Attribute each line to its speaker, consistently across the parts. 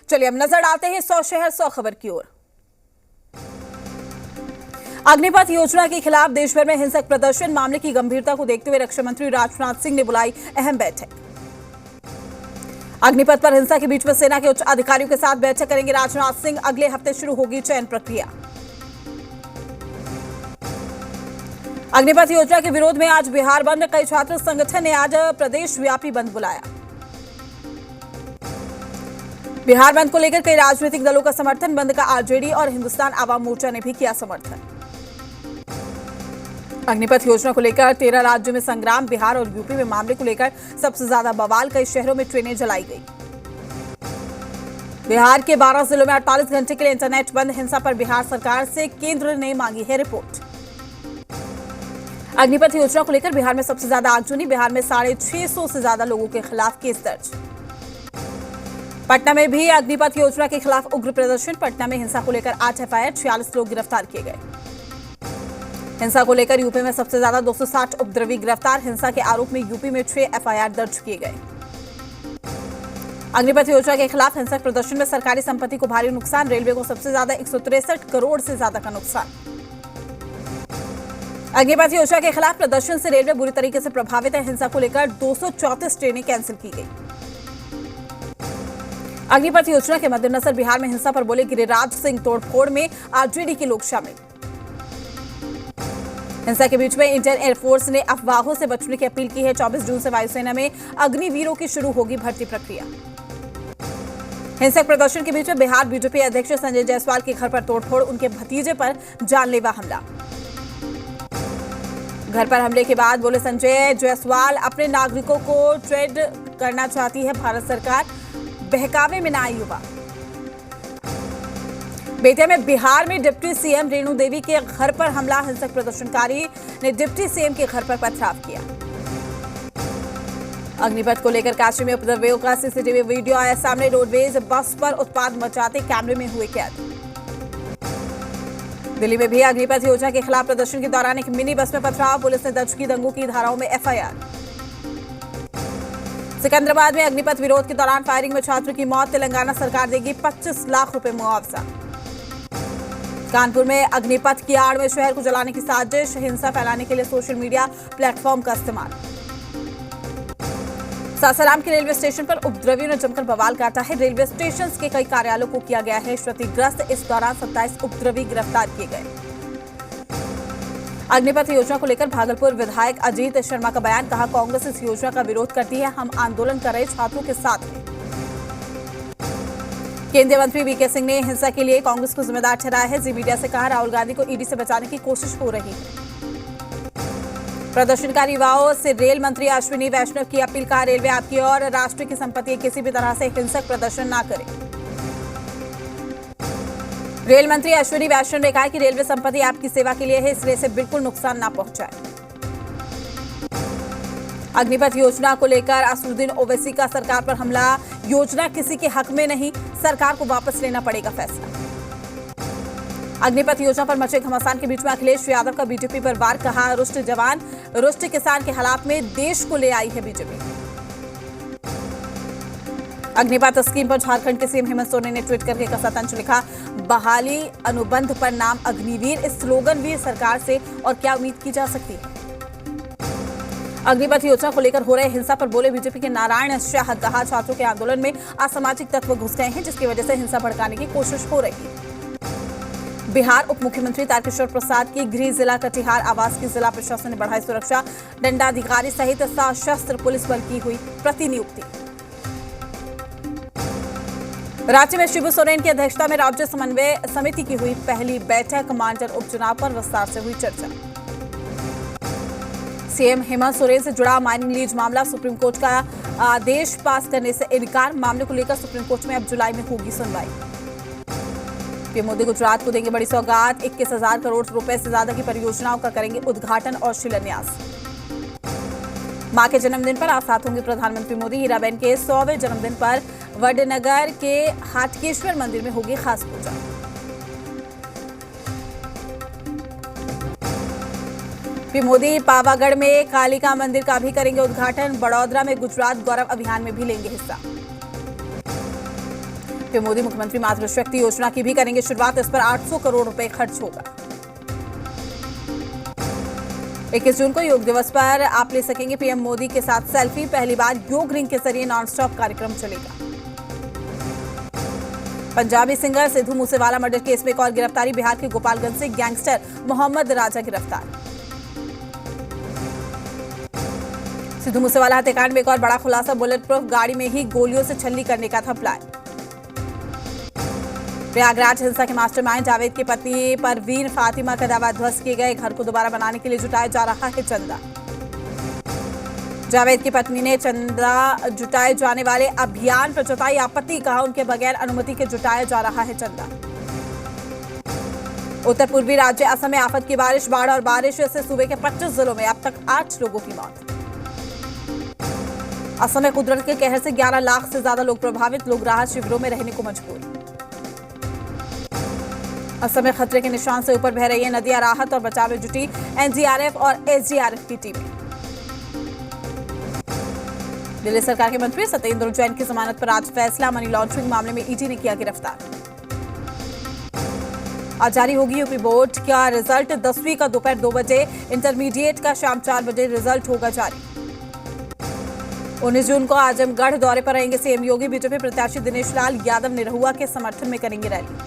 Speaker 1: चलिए अब नजर डालते हैं 100 शहर 100 खबर की ओर। अग्निपथ योजना के खिलाफ देश भर में हिंसक प्रदर्शन, मामले की गंभीरता को देखते हुए रक्षा मंत्री राजनाथ सिंह ने बुलाई अहम बैठक। अग्निपथ पर हिंसा के बीच में सेना के उच्च अधिकारियों के साथ बैठक करेंगे राजनाथ सिंह। अगले हफ्ते शुरू होगी चयन प्रक्रिया। अग्निपथ योजना के विरोध में आज बिहार बंद, कई छात्र संगठन ने आज प्रदेश व्यापी बंद बुलाया। बिहार बंद को लेकर कई राजनीतिक दलों का समर्थन, बंद का आरजेडी और हिंदुस्तान आवाम मोर्चा ने भी किया समर्थन। अग्निपथ योजना को लेकर 13 राज्यों में संग्राम, बिहार और यूपी में मामले को लेकर सबसे ज्यादा बवाल, कई शहरों में ट्रेनें जलाई गई। बिहार के 12 जिलों में 48 घंटे के लिए इंटरनेट बंद, हिंसा पर बिहार सरकार से केंद्र ने मांगी है रिपोर्ट। अग्निपथ योजना को लेकर बिहार में सबसे ज्यादा आगजनी, बिहार में 650 से ज्यादा लोगों के खिलाफ केस दर्ज। पटना में भी अग्निपथ योजना के खिलाफ उग्र प्रदर्शन, पटना में हिंसा को लेकर 8 एफआईआर, 46 लोग गिरफ्तार किए गए। हिंसा को लेकर यूपी में सबसे ज्यादा 260 उपद्रवी गिरफ्तार, हिंसा के आरोप में यूपी में 6 एफआईआर दर्ज किए गए। अग्निपथ योजना के खिलाफ हिंसक प्रदर्शन में सरकारी संपत्ति को भारी नुकसान, रेलवे को सबसे ज्यादा 163 करोड़ से ज्यादा का नुकसान। अग्निपथ योजना के खिलाफ प्रदर्शन से रेलवे बुरी तरीके से प्रभावित है, हिंसा को लेकर 234 ट्रेनें कैंसिल की गई। अग्निपथ योजना के मद्देनजर बिहार में हिंसा पर बोले गिरिराज सिंह, तोड़फोड़ में आरजेडी के लोग शामिल। हिंसा के बीच में इंडियन एयरफोर्स ने अफवाहों से बचने की अपील की है। 24 जून से वायुसेना में अग्निवीरों की शुरू होगी भर्ती प्रक्रिया। हिंसक प्रदर्शन के बीच में बिहार बीजेपी अध्यक्ष संजय जायसवाल के घर पर तोड़फोड़, उनके भतीजे पर जानलेवा हमला। घर पर हमले के बाद बोले संजय जायसवाल, अपने नागरिकों को ट्रेड करना चाहती है भारत सरकार, बहकावे में ना आए युवा। बेतिया में बिहार में डिप्टी सीएम रेणु देवी के घर पर हमला, हिंसक प्रदर्शनकारी ने डिप्टी सीएम के घर पर पथराव किया। अग्निपथ को लेकर काशी में उपद्रवियों का सीसीटीवी वीडियो आया सामने, रोडवेज बस पर उत्पात मचाते कैमरे में हुए कैद। दिल्ली में भी अग्निपथ योजना के खिलाफ प्रदर्शन के दौरान एक मिनी बस में पथराव, पुलिस ने दर्ज की दंगों की धाराओं में एफआईआर। सिकंदराबाद में अग्निपथ विरोध के दौरान फायरिंग में छात्र की मौत, तेलंगाना सरकार देगी 25 लाख रुपए मुआवजा। कानपुर में अग्निपथ की आड़ में शहर को जलाने की साजिश, हिंसा फैलाने के लिए सोशल मीडिया प्लेटफॉर्म का इस्तेमाल। सासाराम के रेलवे स्टेशन पर उपद्रवियों ने जमकर बवाल काटा है, रेलवे स्टेशन के कई कार्यालयों को किया गया है क्षतिग्रस्त। इस दौरान 27 उपद्रवी गिरफ्तार किए गए। अग्निपथ योजना को लेकर भागलपुर विधायक अजीत शर्मा का बयान, कहा कांग्रेस इस योजना का विरोध करती है, हम आंदोलन कर रहे छात्रों के साथ हैं। केंद्रीय मंत्री वीके सिंह ने हिंसा के लिए कांग्रेस को जिम्मेदार ठहराया है, जी मीडिया से कहा राहुल गांधी को ईडी से बचाने की कोशिश हो रही है। प्रदर्शनकारी युवाओं से रेल मंत्री अश्विनी वैष्णव की अपील, कहा रेलवे आपकी और राष्ट्र की संपत्ति किसी भी तरह से हिंसक प्रदर्शन न करे। रेल मंत्री अश्विनी वैष्णव ने कहा कि रेलवे संपत्ति आपकी सेवा के लिए है, इसलिए इसे बिल्कुल नुकसान ना पहुंचाए। अग्निपथ योजना को लेकर असदुद्दीन ओवैसी का सरकार पर हमला, योजना किसी के हक में नहीं, सरकार को वापस लेना पड़ेगा फैसला। अग्निपथ योजना पर मचे घमासान के बीच में अखिलेश यादव का बीजेपी पर वार, कहा रुष्ट जवान रुष्ट किसान के हालात में देश को ले आई है बीजेपी। अग्निपथ स्कीम पर झारखंड के सीएम हेमंत सोरेन ने ट्वीट करके कसा तंज, लिखा बहाली अनुबंध पर नाम अग्निवीर, इस स्लोगन भी सरकार से और क्या उम्मीद की जा सकती है। अग्निपथ योजना को लेकर हो रहे हिंसा पर बोले बीजेपी के नारायण शाह, कहा छात्रों के आंदोलन में असामाजिक तत्व घुस गए हैं, जिसकी वजह से हिंसा भड़काने की कोशिश हो रही है। बिहार उप मुख्यमंत्री तारकिशोर प्रसाद की गृह जिला कटिहार आवास की जिला प्रशासन ने बढ़ाई सुरक्षा, दंडाधिकारी सहित सशस्त्र पुलिस बल की हुई प्रतिनियुक्ति। राज्य में शिबू सोरेन की अध्यक्षता में राज्य समन्वय समिति की हुई पहली बैठक, मांडर उपचुनाव पर विस्तार से हुई चर्चा। सीएम हेमंत सोरेन से जुड़ा माइनिंग लीज मामला, सुप्रीम कोर्ट का आदेश पास करने से इनकार, मामले को लेकर सुप्रीम कोर्ट में अब जुलाई में होगी सुनवाई। पीएम मोदी गुजरात को देंगे बड़ी सौगात, 21,000 करोड़ रुपए से ज्यादा की परियोजनाओं का करेंगे उद्घाटन और शिलान्यास। मां के जन्मदिन पर आज साथ होंगे प्रधानमंत्री मोदी, हीराबेन के 100वें जन्मदिन पर वडनगर के हाटकेश्वर मंदिर में होगी खास पूजा। पीएम मोदी पावागढ़ में कालिका मंदिर का भी करेंगे उद्घाटन, बड़ौदा में गुजरात गौरव अभियान में भी लेंगे हिस्सा। पीएम मोदी मुख्यमंत्री मातृशक्ति योजना की भी करेंगे शुरुआत। इस पर 800 करोड़ रुपए खर्च होगा। 21 जून को योग दिवस पर आप ले सकेंगे पीएम मोदी के साथ सेल्फी। पहली बार योग रिंग के जरिए नॉनस्टॉप कार्यक्रम चलेगा। Punjabi singer Sidhu Moosewala murder case में एक और गिरफ्तारी। बिहार के गोपालगंज से गैंगस्टर मोहम्मद राजा गिरफ्तार। सिद्धू मूसेवाला हत्याकांड में एक और बड़ा खुलासा। बुलेट प्रूफ गाड़ी में ही गोलियों से छलनी करने का था प्लान। प्रयागराज हिंसा के मास्टरमाइंड जावेद की पत्नी परवीन फातिमा का दावा ध्वस्त किए गए। घर को दोबारा बनाने के लिए जुटाया जा रहा है चंदा। जावेद की पत्नी ने चंदा जुटाए जाने वाले अभियान पर जताई आपत्ति। कहा उनके बगैर अनुमति के जुटाया जा रहा है चंदा। उत्तर पूर्वी राज्य असम में आफत की बारिश, बाढ़ और बारिश से सूबे के 25 जिलों में अब तक 8 लोगों की मौत। असम में कुदरत के कहर से 11 लाख से ज्यादा लोग प्रभावित। लोग राहत शिविरों में रहने को मजबूर। असम में खतरे के निशान से ऊपर बह रही है नदियां। राहत और बचाव में जुटी एनडीआरएफ और एसडीआरएफ की टीमें। दिल्ली सरकार के मंत्री सत्येंद्र जैन की जमानत पर आज फैसला। मनी लॉन्ड्रिंग मामले में ईडी ने किया गिरफ्तार। आज जारी होगी यूपी बोर्ड का रिजल्ट। 10वीं का दोपहर 2 बजे, इंटरमीडिएट का शाम 4 बजे रिजल्ट होगा जारी। 19 जून को आजमगढ़ दौरे पर रहेंगे सीएम योगी। बीजेपी प्रत्याशी दिनेश लाल यादव निरहुआ के समर्थन में करेंगे रैली।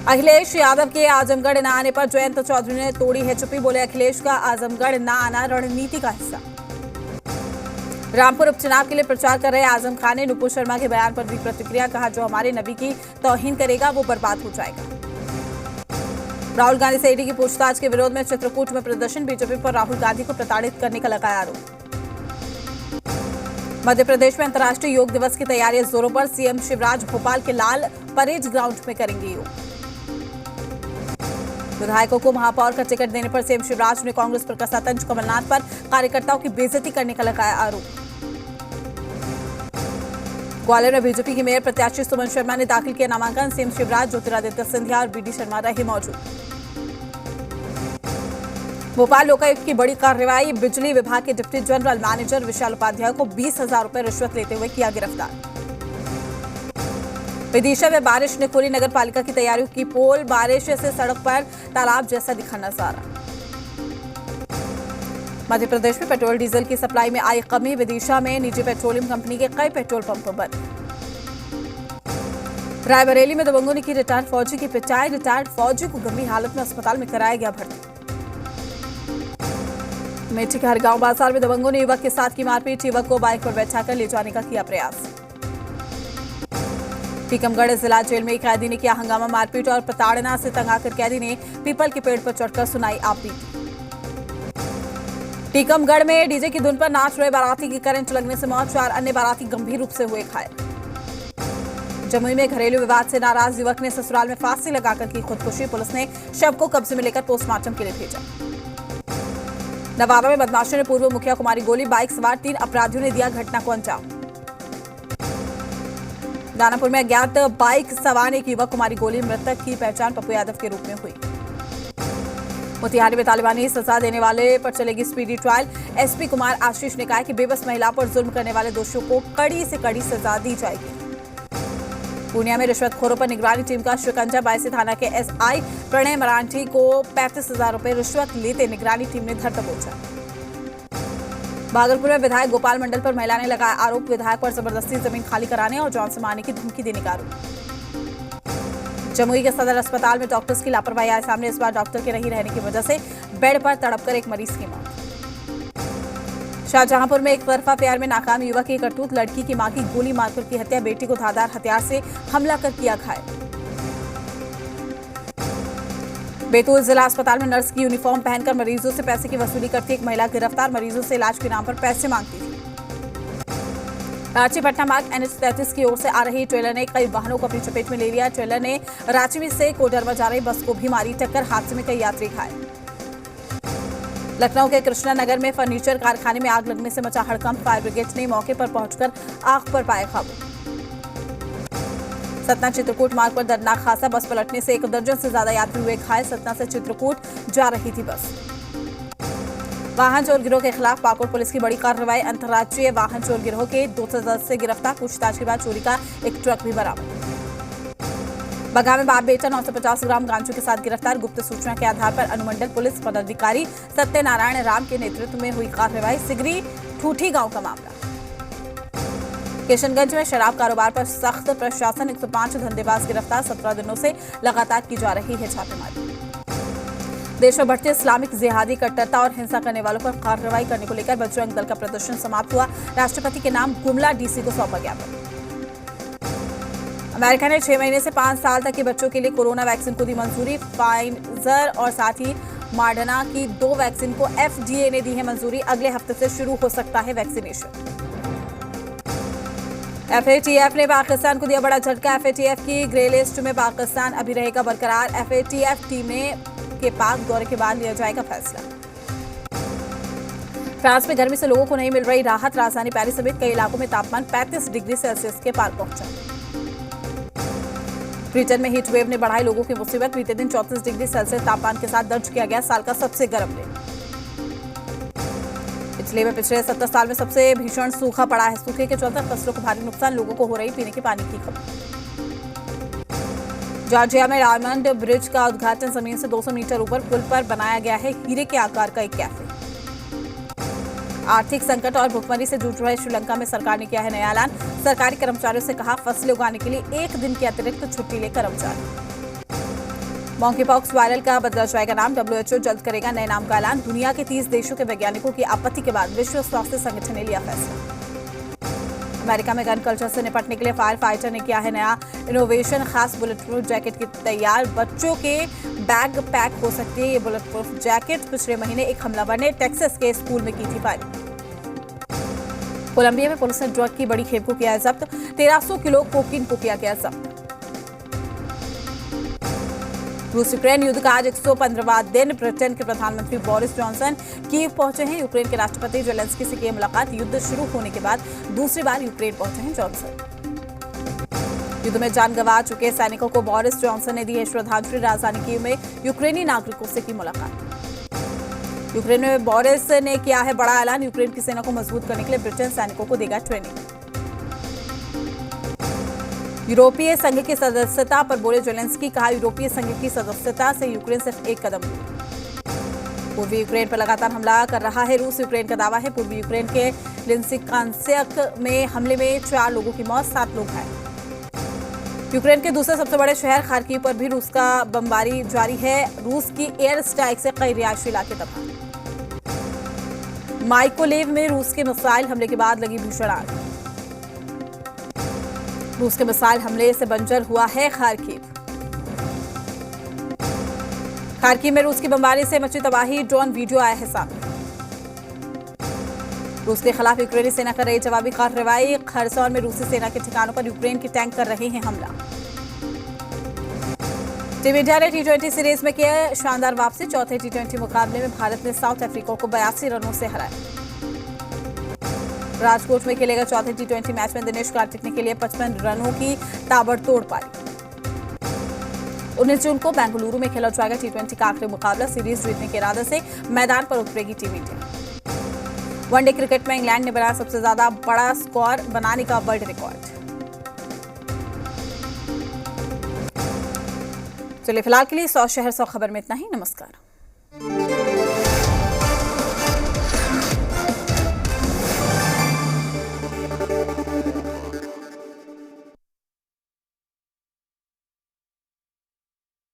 Speaker 1: अखिलेश यादव के आजमगढ़ न आने पर जयंत चौधरी ने तोड़ी है चुप्पी। बोले अखिलेश का आजमगढ़ न आना रणनीति का हिस्सा। रामपुर उपचुनाव के लिए प्रचार कर रहे आजम खान ने नुपुर शर्मा के बयान पर दी प्रतिक्रिया। कहा जो हमारे नबी की तौहीन करेगा वो बर्बाद हो जाएगा। राहुल गांधी से ईडी की पूछताछ के विरोध में चित्रकूट में प्रदर्शन। बीजेपी पर राहुल गांधी को प्रताड़ित करने का लगाया आरोप। मध्य प्रदेश में अंतर्राष्ट्रीय योग दिवस की तैयारियां जोरों पर। सीएम शिवराज भोपाल के लाल परेड ग्राउंड में करेंगे योग। विधायकों को महापौर का टिकट देने पर सीएम शिवराज ने कांग्रेस पर कसा तंज। कमलनाथ पर कार्यकर्ताओं की बेइज्जती करने का लगाया आरोप। ग्वालियर में बीजेपी की मेयर प्रत्याशी सुमन शर्मा ने दाखिल किया नामांकन। सीएम शिवराज, ज्योतिरादित्य सिंधिया और बीडी शर्मा रहे मौजूद। भोपाल लोकायुक्त की बड़ी कार्रवाई। बिजली विभाग के डिप्टी जनरल मैनेजर विशाल उपाध्याय को 20,000 रुपए रिश्वत लेते हुए किया गिरफ्तार। विदिशा में बारिश ने खोली नगर पालिका की तैयारियों की पोल। बारिश से सड़क पर तालाब जैसा दिखा नजारा। मध्य प्रदेश में पेट्रोल डीजल की सप्लाई में आई कमी। विदिशा में निजी पेट्रोलियम कंपनी के कई पेट्रोल पंप बंद। रायबरेली में दबंगों ने की रिटायर्ड फौजी की पिटाई। रिटायर्ड फौजी को गंभीर हालत में अस्पताल में कराया गया भर्ती। मेठी के हरगांव बाजार में दबंगों ने युवक के साथ की मारपीट। युवक को बाइक पर बैठाकर ले जाने का किया प्रयास। टीकमगढ़ जिला जेल में एक कैदी ने किया हंगामा। मारपीट और प्रताड़ना से तंग आकर कैदी ने पीपल के पेड़ पर चढ़कर सुनाई आपबीती। टीकमगढ़ में डीजे की धुन पर नाच रहे बाराती की करंट लगने से मौत। 4 अन्य बाराती गंभीर रूप से हुए घायल। जमुई में घरेलू विवाद से नाराज युवक ने ससुराल में फांसी लगाकर की खुदकुशी। पुलिस ने शव को कब्जे में लेकर पोस्टमार्टम के लिए भेजा। नवादा में बदमाशों ने पूर्व मुखिया को मारी गोली। बाइक सवार 3 अपराधियों ने दिया घटना को अंजाम। दानापुर में अज्ञात बाइक सवार एक युवक को मारी गोली। मृतक की पहचान पप्पू यादव के रूप में हुई। मोतिहारी में तालिबानी सजा देने वाले पर चलेगी speedy trial. SP Kumar Ashish ने कहा कि बेबस महिला पर जुल्म करने वाले दोषियों को कड़ी से कड़ी सजा दी जाएगी। पूर्णिया में रिश्वतखोरों पर निगरानी टीम का शिकंजा। बायसी थाना के एसआई प्रणय मराठी को 35,000 रुपए रिश्वत लेते निगरानी टीम ने धर दबोचा। भागलपुर में विधायक गोपाल मंडल पर महिला ने लगाया आरोप। विधायक पर जबरदस्ती जमीन खाली कराने और जान से मारने की धमकी देने का आरोप। जमुई के सदर अस्पताल में डॉक्टर्स की लापरवाही आई सामने। इस बार डॉक्टर के नहीं रहने की वजह से बेड पर तड़पकर एक मरीज की मौत। शाहजहांपुर में एक तरफा प्यार में नाकाम युवक की करतूत। लड़की की मां की गोली मारकर की हत्या। बेटी को धारदार हथियार से हमला कर किया घायल। बैतूल जिला अस्पताल में नर्स की यूनिफॉर्म पहनकर मरीजों से पैसे की वसूली करती एक महिला गिरफ्तार। मरीजों से इलाज के नाम पर पैसे मांगती थी। रांची पटना मार्ग NH-33 की ओर से आ रही ट्रेलर ने कई वाहनों को अपनी चपेट में ले लिया। ट्रेलर ने रांची में से कोडरमा जा रही बस को भी मारी टक्कर। हादसे में कई यात्री घायल। लखनऊ के कृष्णा नगर में फर्नीचर कारखाने में आग लगने से मचा हड़कंप। फायर ब्रिगेड ने मौके पर पहुंचकर आग पर पाया काबू। सतना चित्रकूट मार्ग पर दर्दनाक हादसा। बस पलटने से 1 दर्जन से ज्यादा यात्री हुए घायल। सतना से चित्रकूट जा रही थी बस। वाहन चोर गिरोह के खिलाफ पाकुड़ पुलिस की बड़ी कार्रवाई। अंतर्राज्यीय वाहन चोर गिरोह के 2 सदस्य गिरफ्तार। पूछताछ के बाद चोरी का एक ट्रक भी बरामद। बगहा में बाप बेटा 950 ग्राम गांजू के साथ गिरफ्तार। गुप्त सूचना के आधार पर अनुमंडल पुलिस पदाधिकारी सत्यनारायण राम के नेतृत्व में हुई कार्रवाई। सिगरी ठूठी गांव का मामला। किशनगंज में शराब कारोबार पर सख्त प्रशासन। 105 धंधेबाज गिरफ्तार। 17 दिनों से लगातार की जा रही है छापेमारी। देश में बढ़ते इस्लामिक जिहादी कट्टरता और हिंसा करने वालों पर कार्रवाई करने को लेकर बजरंग दल का प्रदर्शन समाप्त हुआ। राष्ट्रपति के नाम गुमला डीसी को सौंपा ज्ञापन। अमेरिका ने 6 महीने से 5 साल तक के बच्चों के लिए कोरोना वैक्सीन को दी मंजूरी। फाइजर और साथ ही मॉडर्ना की 2 वैक्सीन को FDA ने दी है मंजूरी। अगले हफ्ते से शुरू हो सकता है वैक्सीनेशन। FATF ने पाकिस्तान को दिया बड़ा झटका। FATF की ग्रे लिस्ट में पाकिस्तान अभी रहेगा बरकरार। FATF टीम के पाक दौरे के बाद लिया जाएगा फैसला। फ्रांस में गर्मी से लोगों को नहीं मिल रही राहत। राजधानी पेरिस समेत कई इलाकों में तापमान 35 डिग्री सेल्सियस के पार पहुंचा। ब्रिटेन में हीट वेव ने बढ़ाई लोगों की मुसीबत। बीते दिन 34 डिग्री सेल्सियस तापमान के साथ दर्ज किया गया साल का सबसे गर्म दिन। इटली में पिछले 70 साल में सबसे भीषण सूखा पड़ा है। सूखे के चलते फसलों को भारी नुकसान। लोगों को हो रही पीने के पानी की खपत। जॉर्जिया में डायमंड ब्रिज का उद्घाटन। जमीन से 200 मीटर ऊपर पुल पर बनाया गया है हीरे के आकार का एक कैफे। आर्थिक संकट और भुखमरी से जूझ रहे श्रीलंका में सरकार ने किया है नया ऐलान। सरकारी कर्मचारियों से कहा फसलें उगाने के लिए 1 दिन की अतिरिक्त छुट्टी ले कर्मचारी। मॉन्कीपॉक्स वायरल का बदला जाएगा नाम। WHO जल्द करेगा नए नाम का ऐलान। दुनिया के 30 देशों के वैज्ञानिकों की आपत्ति के बाद विश्व स्वास्थ्य संगठन ने लिया फैसला। अमेरिका में गन कल्चर से निपटने के लिए फायर फाइटर ने किया है नया इनोवेशन। खास बुलेट प्रूफ जैकेट की तैयार। बच्चों के बैग पैक हो सकती है ये बुलेट प्रूफ जैकेट। पिछले महीने एक हमलावर ने टेक्सास के स्कूल में की थी फायरिंग। कोलंबिया में पुलिस ने ड्रग की बड़ी खेप को किया है जब्त। 1300 किलो कोकीन को किया गया जब्त। रूस यूक्रेन युद्ध का आज 115वां दिन। ब्रिटेन के प्रधानमंत्री बोरिस जॉनसन कीव पहुंचे हैं। यूक्रेन के राष्ट्रपति जेलेंस्की से की मुलाकात। युद्ध शुरू होने के बाद दूसरी बार यूक्रेन पहुंचे हैं जॉनसन। युद्ध में जान गंवा चुके सैनिकों को बोरिस जॉनसन ने दी है श्रद्धांजलि। राजधानी कीव में यूक्रेनी नागरिकों से की मुलाकात। यूक्रेन में बोरिस ने किया है बड़ा ऐलान। यूक्रेन की सेना को मजबूत करने के लिए ब्रिटेन सैनिकों को देगा ट्रेनिंग। यूरोपीय संघ की सदस्यता पर बोले जेलेंस्की। कहा यूरोपीय संघ की सदस्यता से यूक्रेन सिर्फ एक कदम दूर। पूर्वी यूक्रेन पर लगातार हमला कर रहा है रूस। यूक्रेन का दावा है पूर्वी यूक्रेन के लिंसिकांस्क में हमले में 4 लोगों की मौत, 7 लोग घायल। यूक्रेन के दूसरे सबसे बड़े शहर खार्किव पर भी रूस का बमबारी जारी है। रूस की एयर स्ट्राइक से कई रिहायशी इलाके तबाह। माइकोलेव में रूस के मिसाइल हमले के बाद लगी भीषण आग। रूस के मिसाइल हमले से बंजर हुआ है खार्किव। खार्किव में रूस की बमबारी से मची तबाही। ड्रोन वीडियो आया है सामने। रूस के खिलाफ यूक्रेनी सेना कर रही जवाबी कार्रवाई। खरसौन में रूसी सेना के ठिकानों पर यूक्रेन के टैंक कर रहे हैं हमला। टीम इंडिया ने T20 सीरीज में किया शानदार वापसी। चौथे T20 मुकाबले में भारत ने साउथ अफ्रीका को 82 रनों से हराया। राजकोट में खेलेगा चौथे T20 मैच में दिनेश कार्तिक ने के लिए 55 रनों की ताबड़तोड़ पारी। 19 जून को बेंगलुरु में खेला जाएगा T20 का आखिरी मुकाबला। सीरीज जीतने के इरादे से मैदान पर उतरेगी टीम इंडिया। वनडे क्रिकेट में इंग्लैंड ने बनाया सबसे ज्यादा बड़ा स्कोर बनाने का वर्ल्ड रिकॉर्ड। चलिए फिलहाल के लिए 100 शहर 100 खबर में इतना ही। नमस्कार।